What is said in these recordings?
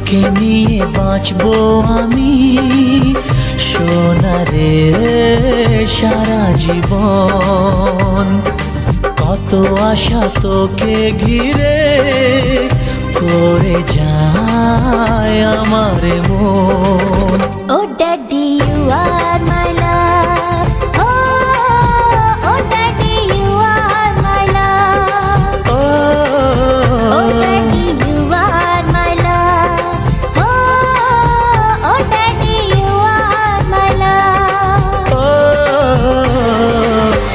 তোকে নিয়ে বাঁচবো আমি সোনারে সারা জীবন। কত আশা তোকে ঘিরে করে যায় আমার মন। Oh daddy, you are my love. Oh daddy, you are my love. Oh daddy, you are my love. Oh daddy, you are my love.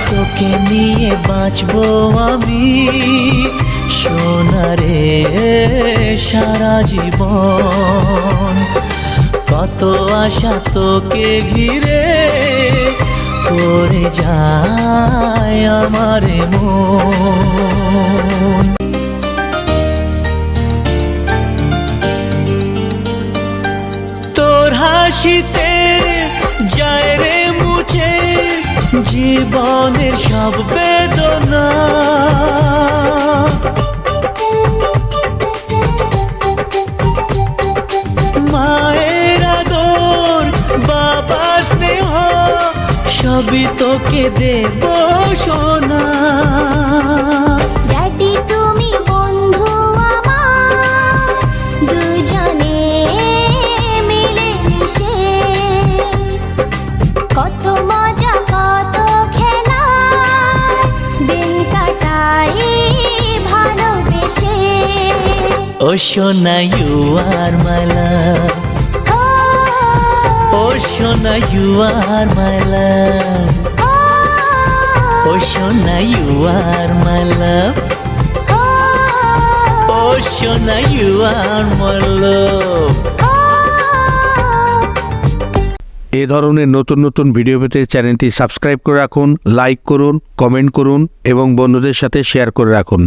তোকে নিয়ে বাঁচবো আমি সোনারে সারা জীবন। কত আশা তোকে ঘিরে করে যায় আমার মন। তোর হাসিতে যায় রে মুছে জীবনের সব বেদনা। মায়ের আদর বাবার স্নেহ সবই তোকে দেব সোনা। Daddy, তুমি বন্ধু আমার, দুজনে মিলে মিশে কত মজা কত খেলা দিন কাটাই ভালোবেসে। ও সোনা ইউ আর মাই লাভ, ও সোনা ইউ আর মাই লাভ, ও সোনা ইউ আর মাই লাভ, ও সোনা ইউ আর মাই লাভ। এ ধরনের নতুন নতুন ভিডিও পেতে চ্যানেলটি সাবস্ক্রাইব করে রাখুন, লাইক করুন, কমেন্ট করুন এবং বন্ধুদের সাথে শেয়ার করে রাখুন।